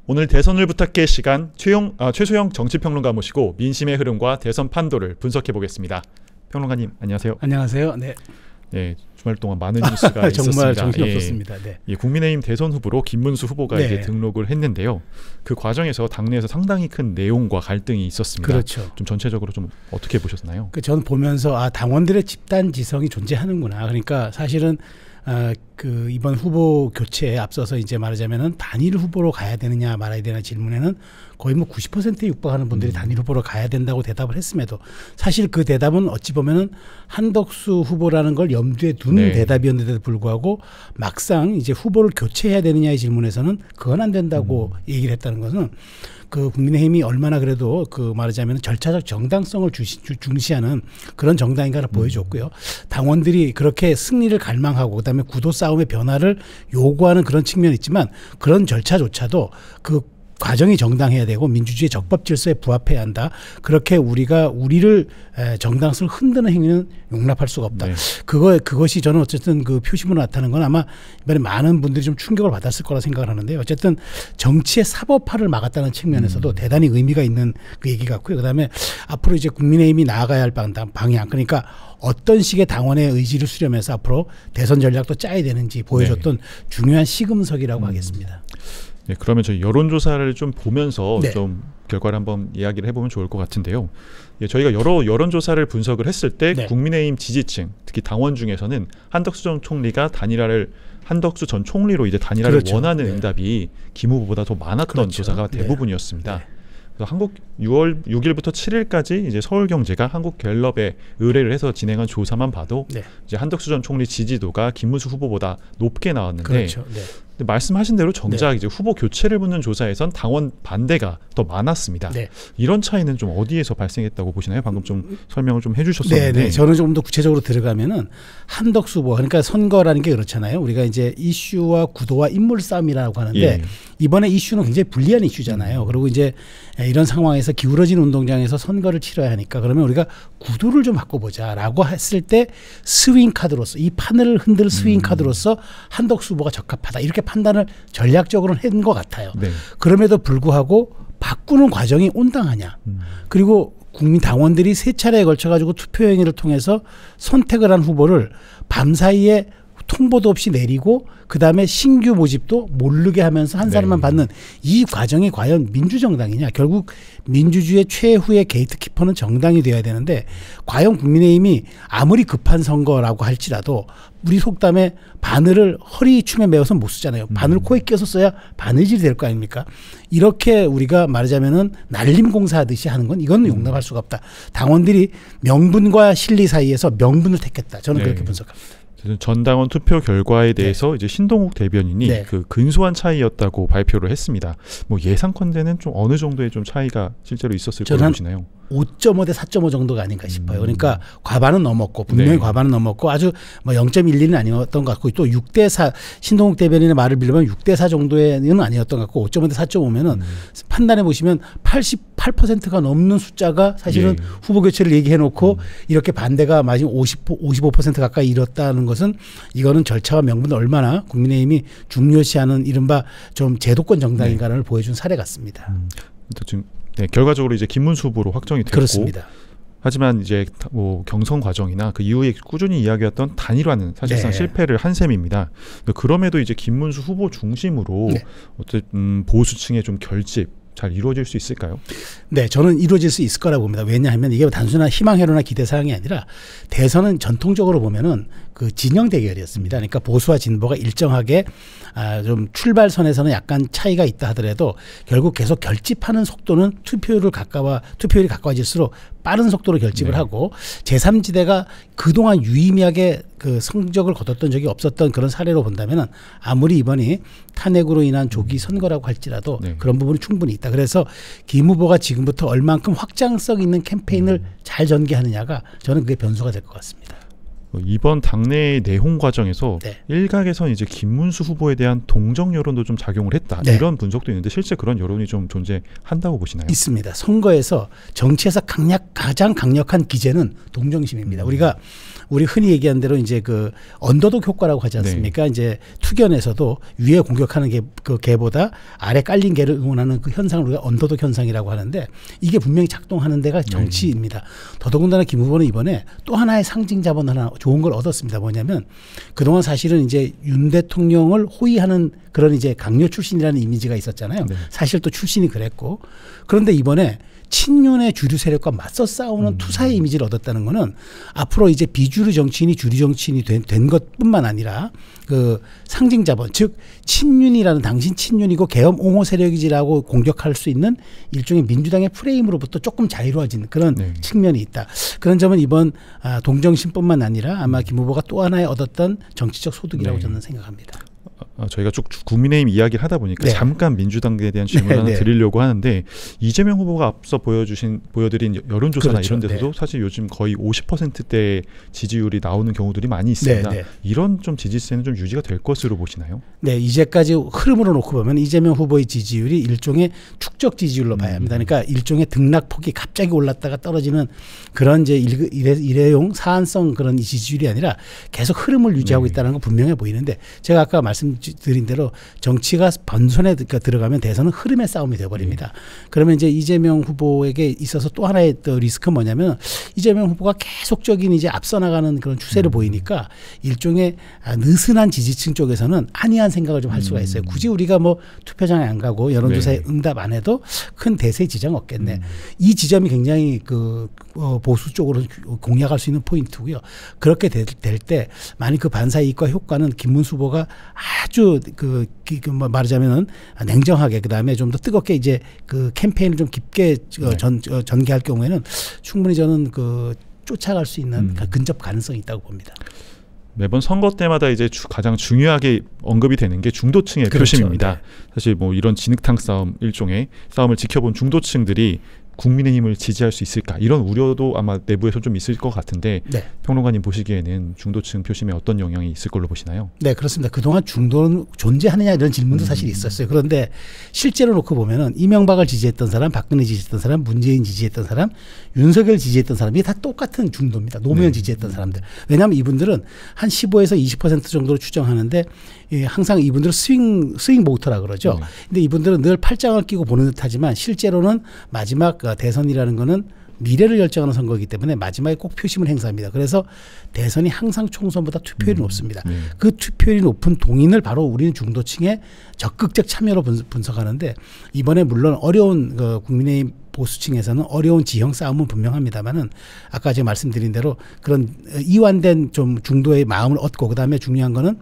오늘 대선을 부탁해 시간 최소영 정치평론가 모시고 민심의 흐름과 대선 판도를 분석해 보겠습니다. 평론가님 안녕하세요. 안녕하세요. 네. 네, 주말 동안 많은 뉴스가 있었습니다. 정말 정신없었습니다. 네. 국민의힘 대선 후보로 김문수 후보가 네. 이제 등록을 했는데요. 그 과정에서 당내에서 상당히 큰 내용과 갈등이 있었습니다. 그렇죠. 좀 전체적으로 좀 어떻게 보셨나요? 저는 보면서 당원들의 집단 지성이 존재하는구나. 그러니까 사실은 이번 후보 교체에 앞서서 이제 말하자면은 단일 후보로 가야 되느냐 말아야 되느냐 질문에는 거의 뭐 90%에 육박하는 분들이 단일 후보로 가야 된다고 대답을 했음에도 사실 그 대답은 어찌 보면은 한덕수 후보라는 걸 염두에 둔 대답이었는데도 불구하고 막상 이제 후보를 교체해야 되느냐의 질문에서는 그건 안 된다고 얘기를 했다는 것은 그 국민의힘이 얼마나 그래도 말하자면 절차적 정당성을 중시하는 그런 정당인가를 보여줬고요. 당원들이 그렇게 승리를 갈망하고 그다음에 구도 싸움의 변화를 요구하는 그런 측면이 있지만 그런 절차조차도 그 과정이 정당해야 되고 민주주의 적법 질서에 부합해야 한다. 그렇게 우리를 정당성을 흔드는 행위는 용납할 수가 없다. 네. 그것이 저는 어쨌든 그 표심으로 나타나는 건 아마 이번에 많은 분들이 좀 충격을 받았을 거라 생각을 하는데요. 어쨌든 정치의 사법화를 막았다는 측면에서도 대단히 의미가 있는 그 얘기 같고요. 그다음에 앞으로 이제 국민의힘이 나아가야 할 방향, 그러니까 어떤 식의 당원의 의지를 수렴해서 앞으로 대선 전략도 짜야 되는지 보여줬던 중요한 시금석이라고 하겠습니다. 네, 그러면 저희 여론조사를 좀 보면서 좀 결과를 한번 이야기를 해보면 좋을 것 같은데요. 저희가 여러 여론조사를 분석을 했을 때 국민의힘 지지층, 특히 당원 중에서는 한덕수 전 총리가 한덕수 전 총리로 이제 단일화를 원하는 응답이 김 후보보다 더 많았던 조사가 대부분이었습니다. 그래서 6월 6일부터 7일까지 이제 서울경제가 한국갤럽에 의뢰를 해서 진행한 조사만 봐도 이제 한덕수 전 총리 지지도가 김문수 후보보다 높게 나왔는데 근데 말씀하신 대로 정작 이제 후보 교체를 묻는 조사에선 당원 반대가 더 많았습니다. 이런 차이는 좀 어디에서 발생했다고 보시나요? 방금 좀 설명을 좀 해주셨었는데. 저는 조금 더 구체적으로 들어가면은 한덕수 후보, 그러니까 선거라는 게 그렇잖아요. 우리가 이제 이슈와 구도와 인물 싸움이라고 하는데 이번에 이슈는 굉장히 불리한 이슈잖아요. 그리고 이제 이런 상황에서 기울어진 운동장에서 선거를 치러야 하니까 그러면 우리가 구도를 좀 바꿔보자라고 했을 때 스윙 카드로서 이 판을 흔들 스윙 카드로서 한덕수 후보가 적합하다 이렇게 판단을 전략적으로는 한 것 같아요. 그럼에도 불구하고 바꾸는 과정이 온당하냐. 그리고 국민 당원들이 세 차례에 걸쳐 가지고 투표행위를 통해서 선택을 한 후보를 밤사이에 통보도 없이 내리고 그다음에 신규 모집도 모르게 하면서 한 사람만 받는 이 과정이 과연 민주정당이냐. 결국 민주주의의 최후의 게이트키퍼는 정당이 돼야 되는데 과연 국민의힘이 아무리 급한 선거라고 할지라도 우리 속담에 바늘을 허리춤에 매어서 못 쓰잖아요. 바늘 코에 껴서 써야 바느질이 될 거 아닙니까? 이렇게 우리가 말하자면은 날림공사하듯이 하는 건 이건 용납할 수가 없다. 당원들이 명분과 실리 사이에서 명분을 택했다. 저는 그렇게 분석합니다. 전당원 투표 결과에 대해서 이제 신동욱 대변인이 그 근소한 차이였다고 발표를 했습니다. 뭐 예상컨대는 좀 어느 정도의 좀 차이가 실제로 있었을 거라고 보시나요? 5.5 대 4.5 정도가 아닌가 싶어요. 그러니까 과반은 넘었고 분명히 과반은 넘었고 아주 뭐 0.11은 아니었던 것 같고 또 6대 4 신동욱 대변인의 말을 빌리면 6대 4 정도는 아니었던 것 같고 5.5 대 4.5면은 판단해 보시면 88%가 넘는 숫자가 사실은 후보 교체를 얘기해 놓고 이렇게 반대가 마지 55% 가까이 이뤘다는 것은 이거는 절차와 명분을 얼마나 국민의힘이 중요시하는 이른바 좀 제도권 정당인가를 보여준 사례 같습니다. 지금 결과적으로 이제 김문수 후보로 확정이 됐고 그렇습니다. 하지만 이제 뭐 경선 과정이나 그 이후에 꾸준히 이야기했던 단일화는 사실상 실패를 한 셈입니다. 그럼에도 이제 김문수 후보 중심으로 어쨌든 보수층의 좀 결집 잘 이루어질 수 있을까요? 네, 저는 이루어질 수 있을 거라고 봅니다. 왜냐하면 이게 단순한 희망회로나 기대사항이 아니라 대선은 전통적으로 보면은 그 진영 대결이었습니다. 그러니까 보수와 진보가 일정하게 좀 출발선에서는 약간 차이가 있다 하더라도 결국 계속 결집하는 속도는 투표율이 가까워질수록 빠른 속도로 결집을 하고 제3지대가 그동안 유의미하게 그 성적을 거뒀던 적이 없었던 그런 사례로 본다면은 아무리 이번이 탄핵으로 인한 조기 선거라고 할지라도 그런 부분이 충분히 있다. 그래서 김 후보가 지금부터 얼만큼 확장성 있는 캠페인을 잘 전개하느냐가 저는 그게 변수가 될 것 같습니다. 이번 당내 내홍 과정에서 네. 일각에서 이제 김문수 후보에 대한 동정 여론도 좀 작용을 했다. 네. 이런 분석도 있는데 실제 그런 여론이 좀 존재한다고 보시나요? 있습니다. 선거에서 정치에서 가장 강력한 기제는 동정심입니다. 우리 흔히 얘기한 대로 이제 그 언더독 효과라고 하지 않습니까? 네. 이제 투견에서도 위에 공격하는 그 개보다 아래 깔린 개를 응원하는 그 현상을 우리가 언더독 현상이라고 하는데 이게 분명히 작동하는 데가 정치입니다. 더더군다나 김 후보는 이번에 또 하나의 상징 자본 하나 좋은 걸 얻었습니다. 뭐냐면 그동안 사실은 이제 윤 대통령을 호위하는 그런 이제 강요 출신이라는 이미지가 있었잖아요. 네. 사실 또 출신이 그랬고 그런데 이번에 친윤의 주류 세력과 맞서 싸우는 투사의 이미지를 얻었다는 거는 앞으로 이제 비주류 정치인이 주류 정치인이 된 것뿐만 아니라 그 상징 자본 즉 친윤이라는 당신 친윤이고 계엄 옹호 세력이지라고 공격할 수 있는 일종의 민주당의 프레임으로부터 조금 자유로워진 그런 측면이 있다. 그런 점은 이번 동정심뿐만 아니라 아마 김 후보가 또 하나의 얻었던 정치적 소득이라고 저는 생각합니다. 저희가 쭉 국민의힘 이야기를 하다 보니까 잠깐 민주당에 대한 질문 하나 드리려고 하는데 이재명 후보가 앞서 보여드린 여론조사나 이런 데서도 사실 요즘 거의 50%대 지지율이 나오는 경우들이 많이 있습니다. 이런 좀 지지세는 좀 유지가 될 것으로 보시나요? 네, 이제까지 흐름으로 놓고 보면 이재명 후보의 지지율이 일종의 축적 지지율로 봐야 합니다. 그러니까 일종의 등락폭이 갑자기 올랐다가 떨어지는 그런 이제 일회용 사안성 그런 지지율이 아니라 계속 흐름을 유지하고 있다는 건 분명해 보이는데 제가 아까 말씀드린 대로 정치가 번선에 들어가면 대선은 흐름의 싸움이 되어버립니다. 그러면 이제 이재명 후보에게 있어서 또 하나의 또 리스크는 뭐냐면 이재명 후보가 계속적인 이제 앞서 나가는 그런 추세를 보이니까 일종의 느슨한 지지층 쪽에서는 안이한 생각을 좀 할 수가 있어요. 굳이 우리가 뭐 투표장에 안 가고 여론조사에 응답 안 해도 큰 대세의 지장 없겠네. 이 지점이 굉장히 그 보수 쪽으로 공략할 수 있는 포인트고요. 그렇게 될 때 만약 그 반사 이익과 효과는 김문수 후보가 아주 말하자면은 냉정하게 그다음에 좀 더 뜨겁게 이제 그 캠페인을 좀 깊게 전개할 경우에는 충분히 저는 그 쫓아갈 수 있는 근접 가능성이 있다고 봅니다. 매번 선거 때마다 이제 가장 중요하게 언급이 되는 게 중도층의 표심입니다. 사실 뭐 이런 진흙탕 싸움 일종의 싸움을 지켜본 중도층들이 국민의힘을 지지할 수 있을까 이런 우려도 아마 내부에서 좀 있을 것 같은데 평론가님 보시기에는 중도층 표심에 어떤 영향이 있을 걸로 보시나요? 네, 그렇습니다. 그동안 중도는 존재하느냐 이런 질문도 사실 있었어요. 그런데 실제로 놓고 보면은 이명박을 지지했던 사람, 박근혜 지지했던 사람, 문재인 지지했던 사람, 윤석열 지지했던 사람이 다 똑같은 중도입니다. 노무현 지지했던 사람들. 왜냐하면 이분들은 한 15에서 20% 정도로 추정하는데 항상 이분들은 스윙 모터라 그러죠. 근데 이분들은 늘 팔짱을 끼고 보는 듯하지만 실제로는 마지막 대선이라는 거는 미래를 결정하는 선거이기 때문에 마지막에 꼭 표심을 행사합니다. 그래서 대선이 항상 총선보다 투표율이 높습니다. 그 투표율이 높은 동인을 바로 우리는 중도층의 적극적 참여로 분석하는데 이번에 물론 어려운 국민의힘 보수층에서는 어려운 지형 싸움은 분명합니다만은 아까 제가 말씀드린 대로 그런 이완된 좀 중도의 마음을 얻고 그다음에 중요한 거는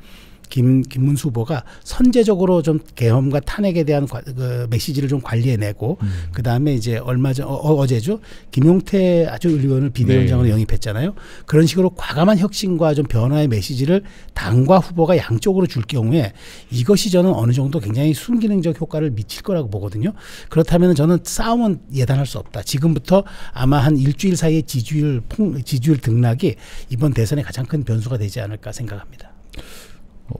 김문수 후보가 선제적으로 좀 계엄과 탄핵에 대한 그 메시지를 좀 관리해내고 그 다음에 이제 얼마 전 어제죠 김용태 아주 의원을 비대위원장으로 영입했잖아요. 그런 식으로 과감한 혁신과 좀 변화의 메시지를 당과 후보가 양쪽으로 줄 경우에 이것이 저는 어느 정도 굉장히 순기능적 효과를 미칠 거라고 보거든요. 그렇다면 저는 싸움은 예단할 수 없다. 지금부터 아마 한 일주일 사이의 지지율 등락이 이번 대선의 가장 큰 변수가 되지 않을까 생각합니다.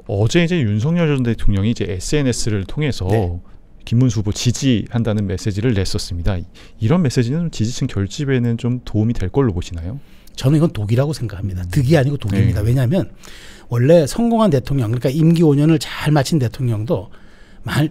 어제 이제 윤석열 전 대통령이 이제 SNS를 통해서 김문수 후보 지지한다는 메시지를 냈었습니다. 이런 메시지는 지지층 결집에는 좀 도움이 될 걸로 보시나요? 저는 이건 독이라고 생각합니다. 득이 아니고 독입니다. 왜냐하면 원래 성공한 대통령 그러니까 임기 5년을 잘 마친 대통령도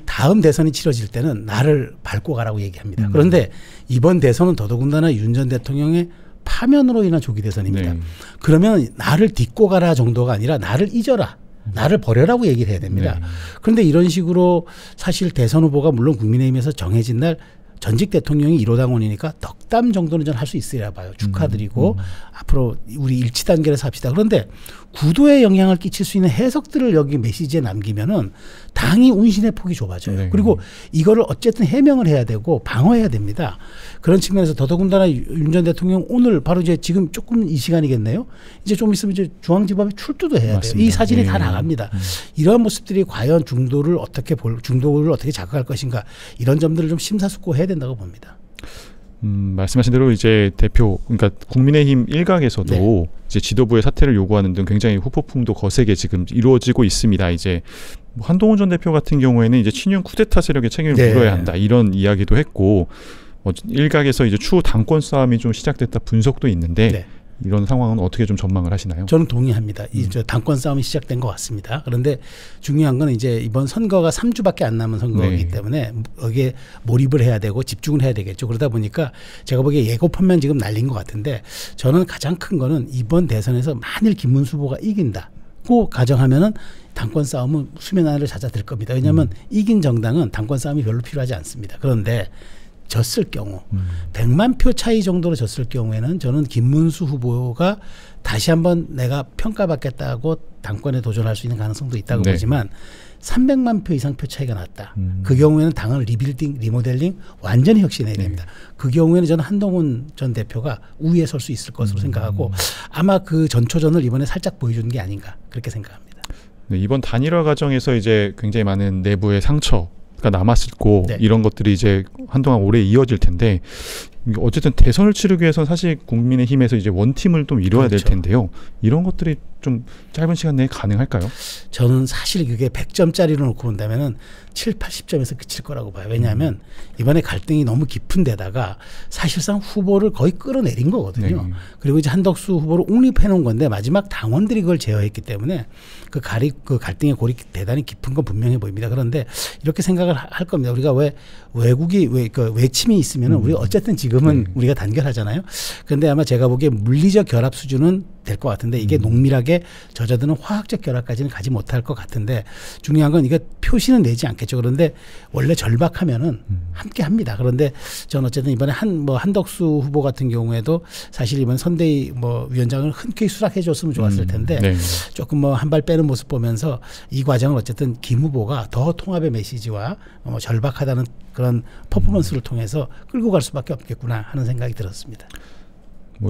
다음 대선이 치러질 때는 나를 밟고 가라고 얘기합니다. 그런데 이번 대선은 더더군다나 윤 전 대통령의 파면으로 인한 조기 대선입니다. 그러면 나를 딛고 가라 정도가 아니라 나를 잊어라. 나를 버려라고 얘기를 해야 됩니다. 그런데 이런 식으로 사실 대선 후보가 물론 국민의힘에서 정해진 날 전직 대통령이 1호 당원이니까 덕담 정도는 전 할 수 있으리라 봐요. 축하드리고 앞으로 우리 일치 단계에서 합시다. 그런데 구도에 영향을 끼칠 수 있는 해석들을 여기 메시지에 남기면은 당이 운신의 폭이 좁아져요. 그리고 이거를 어쨌든 해명을 해야 되고 방어해야 됩니다. 그런 측면에서 더더군다나 윤 전 대통령 오늘 바로 이제 지금 조금 이 시간이겠네요. 이제 좀 있으면 이제 중앙지법에 출두도 해야 돼요. 이 사진이 다 나갑니다. 이러한 모습들이 과연 중도를 어떻게 자극할 것인가 이런 점들을 좀 심사숙고해야 된다고 봅니다. 말씀하신 대로 이제 대표, 그러니까 국민의힘 일각에서도 네. 이제 지도부의 사퇴를 요구하는 등 굉장히 후폭풍도 거세게 지금 이루어지고 있습니다. 이제 한동훈 전 대표 같은 경우에는 이제 친윤 쿠데타 세력의 책임을 네. 물어야 한다 이런 이야기도 했고, 일각에서 이제 추후 당권 싸움이 좀 시작됐다 분석도 있는데 네. 이런 상황은 어떻게 좀 전망을 하시나요? 저는 동의합니다. 이제 당권 싸움이 시작된 것 같습니다. 그런데 중요한 건 이제 이번 선거가 3주밖에 안 남은 선거이기 네. 때문에 여기에 몰입을 해야 되고 집중을 해야 되겠죠. 그러다 보니까 제가 보기에 예고편만 지금 날린 것 같은데, 저는 가장 큰 거는 이번 대선에서 만일 김문수 후보가 이긴다고 가정하면은 당권 싸움은 수면 아래로 잦아들 겁니다. 왜냐하면 이긴 정당은 당권 싸움이 별로 필요하지 않습니다. 그런데 졌을 경우 100만 표 차이 정도로 졌을 경우에는 저는 김문수 후보가 다시 한번 내가 평가받겠다고 당권에 도전할 수 있는 가능성도 있다고 네. 보지만 300만 표 이상 표 차이가 났다. 그 경우에는 당을 리빌딩, 리모델링 완전히 혁신해야 됩니다. 네. 그 경우에는 저는 한동훈 전 대표가 우위에 설 수 있을 것으로 생각하고 아마 그 전초전을 이번에 살짝 보여주는 게 아닌가 그렇게 생각합니다. 네, 이번 단일화 과정에서 이제 굉장히 많은 내부의 상처가 남았고 네. 이런 것들이 이제 한동안 오래 이어질 텐데, 어쨌든 대선을 치르기 위해서는 사실 국민의힘에서 이제 원팀을 좀 이뤄야 그렇죠. 될 텐데요. 이런 것들이 좀 짧은 시간 내에 가능할까요? 저는 사실 그게 100점짜리로 놓고 본다면은 7, 80점에서 그칠 거라고 봐요. 왜냐하면 이번에 갈등이 너무 깊은 데다가 사실상 후보를 거의 끌어내린 거거든요. 네. 그리고 이제 한덕수 후보를 옹립해 놓은 건데 마지막 당원들이 그걸 제어했기 때문에 그 갈등의 골이 대단히 깊은 건 분명해 보입니다. 그런데 이렇게 생각을 할 겁니다. 우리가 왜 외국이 외침이 있으면 우리 어쨌든 지금은 우리가 단결하잖아요. 그런데 아마 제가 보기에 물리적 결합 수준은 될 것 같은데 이게 농밀하게 젖어드는 화학적 결합까지는 가지 못할 것 같은데, 중요한 건 이게 표시는 내지 않겠죠. 그런데 원래 절박하면은 함께 합니다. 그런데 저는 어쨌든 이번에 한덕수 후보 같은 경우에도 사실 이번 선대위 위원장을 흔쾌히 수락해 줬으면 좋았을 텐데 네. 조금 한 발 빼는 모습 보면서 이 과정을 어쨌든 김 후보가 더 통합의 메시지와 절박하다는 그런 퍼포먼스를 통해서 끌고 갈 수밖에 없겠구나 하는 생각이 들었습니다.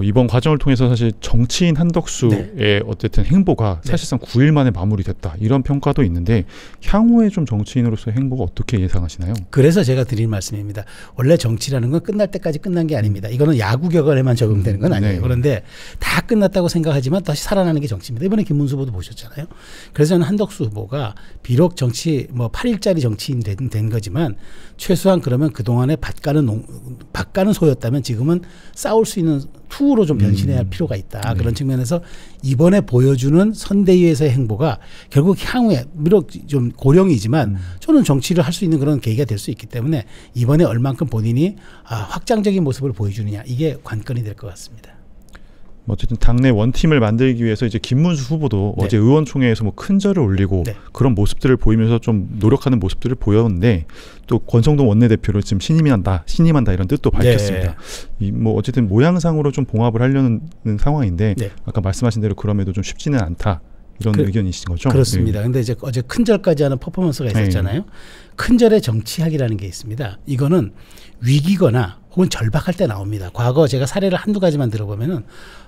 이번 과정을 통해서 사실 정치인 한덕수의 네. 어쨌든 행보가 네. 사실상 9일 만에 마무리됐다 이런 평가도 있는데, 향후에 좀 정치인으로서의 행보가 어떻게 예상하시나요? 그래서 제가 드린 말씀입니다. 원래 정치라는 건 끝날 때까지 끝난 게 아닙니다. 이거는 야구 격언에만 적용되는 건 아니에요. 네. 그런데 다 끝났다고 생각하지만 다시 살아나는 게 정치입니다. 이번에 김문수 후보도 보셨잖아요. 그래서 저는 한덕수 후보가 비록 정치 8일짜리 정치인 된 거지만 최소한 그러면 그동안에 밭가는 소였다면 지금은 싸울 수 있는 투우로 좀 변신해야 할 필요가 있다. 네. 그런 측면에서 이번에 보여주는 선대위에서의 행보가 결국 향후에 비록 좀 고령이지만 저는 정치를 할 수 있는 그런 계기가 될 수 있기 때문에 이번에 얼만큼 본인이 확장적인 모습을 보여주느냐, 이게 관건이 될 것 같습니다. 어쨌든 당내 원팀을 만들기 위해서 이제 김문수 후보도 네. 어제 의원총회에서 큰 절을 올리고 네. 그런 모습들을 보이면서 좀 노력하는 모습들을 보였는데, 또 권성동 원내대표를 지금 신임한다 이런 뜻도 밝혔습니다. 네. 어쨌든 모양상으로 좀 봉합을 하려는 상황인데 네. 아까 말씀하신 대로 그럼에도 좀 쉽지는 않다 이런 의견이신 거죠? 그렇습니다. 그런데 이제 어제 큰절까지 하는 퍼포먼스가 있었잖아요. 네. 큰절의 정치학이라는 게 있습니다. 이거는 위기거나 혹은 절박할 때 나옵니다. 과거 제가 사례를 한두 가지만 들어보면은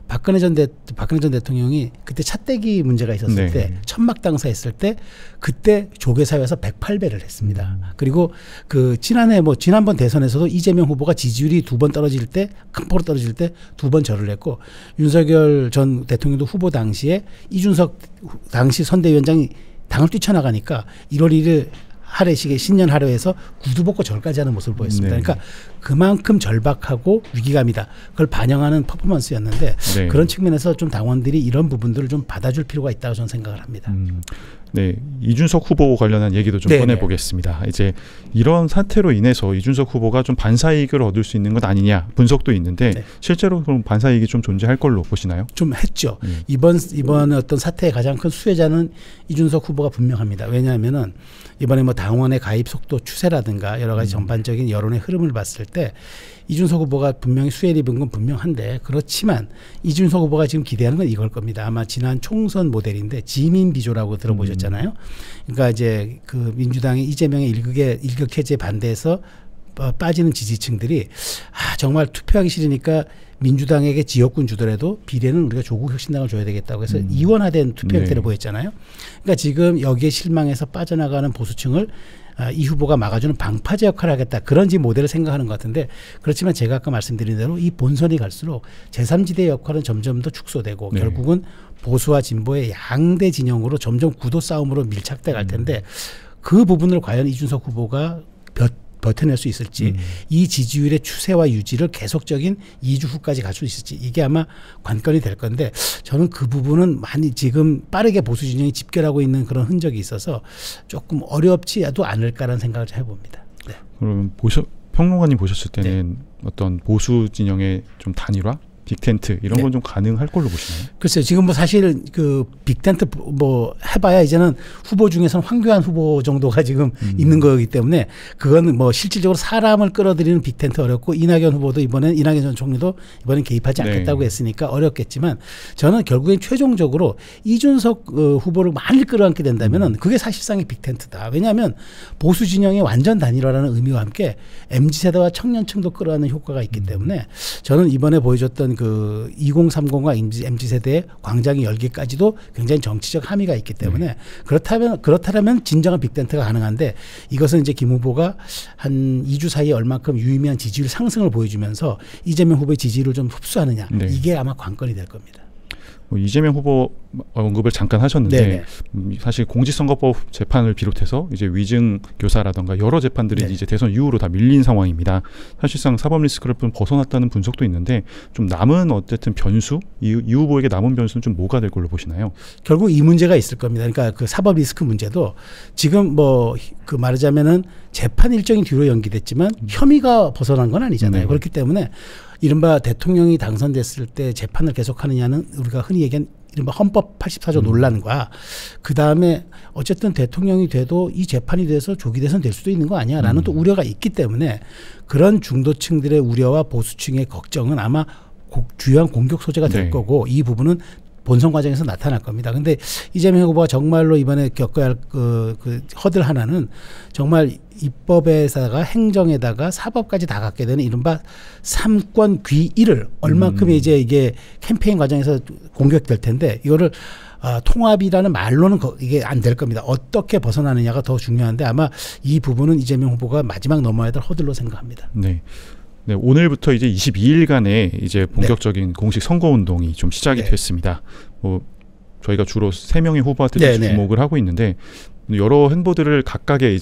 박근혜 전 대통령이 그때 차떼기 문제가 있었을 네. 때 천막 당사했을 때 그때 조계사회에서 108배를 했습니다. 그리고 지난번 대선에서도 이재명 후보가 지지율이 2번 떨어질 때, 큰 폭으로 떨어질 때 2번 절을 했고, 윤석열 전 대통령도 후보 당시에 이준석 당시 선대위원장이 당을 뛰쳐나가니까 1월 1일 할애식의 신년 할애에서 구두 벗고 절까지 하는 모습을 보였습니다. 네. 그러니까 그만큼 절박하고 위기감이다. 그걸 반영하는 퍼포먼스였는데 네. 그런 측면에서 좀 당원들이 이런 부분들을 좀 받아줄 필요가 있다고 저는 생각을 합니다. 네, 이준석 후보 관련한 얘기도 좀 꺼내보겠습니다. 이제 이런 사태로 인해서 이준석 후보가 좀 반사이익을 얻을 수 있는 것 아니냐 분석도 있는데 네. 실제로 그럼 반사이익이 좀 존재할 걸로 보시나요? 좀 했죠. 이번 어떤 사태의 가장 큰 수혜자는 이준석 후보가 분명합니다. 왜냐하면은 이번에 당원의 가입 속도 추세라든가 여러 가지 전반적인 여론의 흐름을 봤을 때 이준석 후보가 분명히 수혜를 입은 건 분명한데, 그렇지만 이준석 후보가 지금 기대하는 건 이걸 겁니다. 아마 지난 총선 모델인데 지민비조라고 들어보셨잖아요. 그러니까 이제 그 민주당의 이재명의 일격 해제 반대해서 빠지는 지지층들이 정말 투표하기 싫으니까 민주당에게 지역군 주더라도 비례는 우리가 조국 혁신당을 줘야 되겠다고 해서 이원화된 투표 형태를 보였잖아요. 그러니까 지금 여기에 실망해서 빠져나가는 보수층을 이 후보가 막아주는 방파제 역할을 하겠다. 그런 모델을 생각하는 것 같은데 그렇지만 제가 아까 말씀드린 대로 이 본선이 갈수록 제3지대 역할은 점점 더 축소되고 결국은 보수와 진보의 양대 진영으로 점점 구도 싸움으로 밀착돼 갈 텐데 그 부분을 과연 이준석 후보가 버텨낼 수 있을지 이 지지율의 추세와 유지를 계속적인 2주 후까지 갈 수 있을지 이게 아마 관건이 될 건데 저는 그 부분은 많이 지금 빠르게 보수 진영이 집결하고 있는 그런 흔적이 있어서 조금 어렵지도 않을까라는 생각을 해봅니다. 네. 그럼 평론가님 보셨을 때는 어떤 보수 진영의 좀 단일화? 빅텐트 이런 건 좀 가능할 걸로 보시나요? 글쎄요. 지금 뭐 사실 그 빅텐트 뭐 해봐야 이제는 후보 중에서는 황교안 후보 정도가 지금 있는 거기 때문에 그건 뭐 실질적으로 사람을 끌어들이는 빅텐트 어렵고 이낙연 후보도 이번엔 이낙연 전 총리도 이번엔 개입하지 않겠다고 했으니까 어렵겠지만 저는 결국엔 최종적으로 이준석 후보를 많이 끌어안게 된다면은 그게 사실상의 빅텐트다. 왜냐하면 보수 진영의 완전 단일화라는 의미와 함께 MZ세대와 청년층도 끌어안는 효과가 있기 때문에 저는 이번에 보여줬던 그 2030과 MZ세대의 광장이 열기까지도 굉장히 정치적 함의가 있기 때문에 그렇다면 진정한 빅텐트가 가능한데 이것은 이제 김 후보가 한 2주 사이에 얼만큼 유의미한 지지율 상승을 보여주면서 이재명 후보의 지지율을 좀 흡수하느냐 이게 아마 관건이 될 겁니다. 이재명 후보 언급을 잠깐 하셨는데 사실 공직선거법 재판을 비롯해서 이제 위증 교사라던가 여러 재판들이 이제 대선 이후로 다 밀린 상황입니다. 사실상 사법 리스크를 좀 벗어났다는 분석도 있는데 좀 남은 어쨌든 변수 이 후보에게 남은 변수는 좀 뭐가 될 걸로 보시나요? 결국 이 문제가 있을 겁니다. 그러니까 그 사법 리스크 문제도 지금 뭐 그 말하자면은 재판 일정이 뒤로 연기됐지만 혐의가 벗어난 건 아니잖아요. 그렇기 때문에 이른바 대통령이 당선됐을 때 재판을 계속하느냐는 우리가 흔히 얘기한 이른바 헌법 84조 논란과 그다음에 어쨌든 대통령이 돼도 이 재판이 돼서 조기 대선 될 수도 있는 거 아니야라는 또 우려가 있기 때문에 그런 중도층들의 우려와 보수층의 걱정은 아마 주요한 공격 소재가 될 거고 이 부분은 본선 과정에서 나타날 겁니다. 근데 이재명 후보가 정말로 이번에 겪어야 할 그 허들 하나는 정말 입법에다가 행정에다가 사법까지 다 갖게 되는 이른바 삼권 귀일을 얼만큼 이제 이게 캠페인 과정에서 공격될 텐데 이거를 통합이라는 말로는 이게 안 될 겁니다. 어떻게 벗어나느냐가 더 중요한데 아마 이 부분은 이재명 후보가 마지막 넘어야 될 허들로 생각합니다. 네, 오늘부터 이제 22일간의 이제 본격적인 공식 선거운동이 좀 시작이 됐습니다. 뭐 저희가 주로 3명의 후보한테 주목을 하고 있는데 여러 행보들을 각각의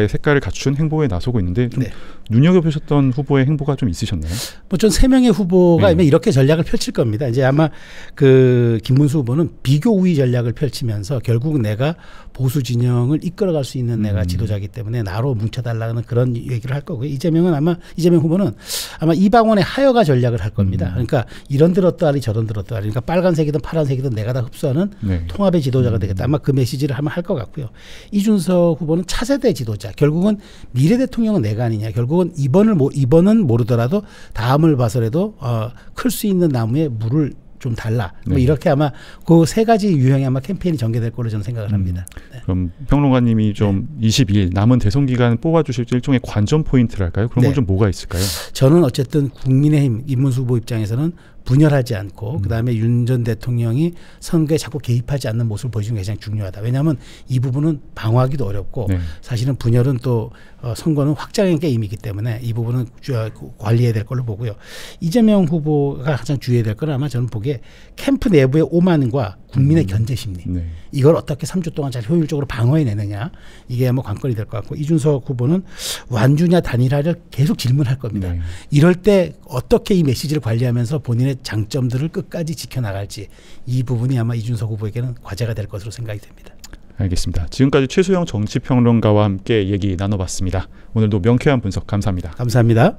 색깔을 갖춘 행보에 나서고 있는데 좀 눈여겨보셨던 후보의 행보가 좀 있으셨나요? 뭐 전 3명의 후보가 이렇게 전략을 펼칠 겁니다. 이제 아마 그 김문수 후보는 비교 우위 전략을 펼치면서 결국 내가 보수 진영을 이끌어갈 수 있는 내가 지도자이기 때문에 나로 뭉쳐달라는 그런 얘기를 할 거고요. 이재명 후보는 아마 이방원의 하여가 전략을 할 겁니다. 그러니까 이런 들었다리 저런 들었다리 그러니까 빨간색이든 파란색이든 내가 다 흡수하는 통합의 지도자가 되겠다. 아마 그 메시지를 아마 할 것 같고요. 이준석 후보는 차세대 지도자. 결국은 미래 대통령은 내가 아니냐. 결국은 이번은 모르더라도 다음을 봐서라도 클 수 있는 나무에 물을 좀 달라. 뭐 이렇게 아마 그 3가지 유형의 아마 캠페인이 전개될 걸로 저는 생각을 합니다. 그럼 평론가님이 좀 22일 남은 대선 기간 뽑아주실 일종의 관전 포인트랄까요? 그런 건 좀 뭐가 있을까요? 저는 어쨌든 국민의힘 김문수 후보 입장에서는 분열하지 않고 그다음에 윤 전 대통령이 선거에 자꾸 개입하지 않는 모습을 보여주는 게 가장 중요하다. 왜냐하면 이 부분은 방어하기도 어렵고 사실은 분열은 또 선거는 확장의 게임이기 때문에 이 부분은 관리해야 될 걸로 보고요. 이재명 후보가 가장 주의해야 될 건 아마 저는 보기에 캠프 내부의 오만과 국민의 견제 심리 이걸 어떻게 3주 동안 잘 효율적으로 방어해내느냐 이게 아마 관건이 될 것 같고 이준석 후보는 완주냐 단일화를 계속 질문할 겁니다. 이럴 때 어떻게 이 메시지를 관리하면서 본인의 장점들을 끝까지 지켜나갈지 이 부분이 아마 이준석 후보에게는 과제가 될 것으로 생각이 됩니다. 알겠습니다. 지금까지 최수영 정치평론가와 함께 얘기 나눠봤습니다. 오늘도 명쾌한 분석 감사합니다. 감사합니다.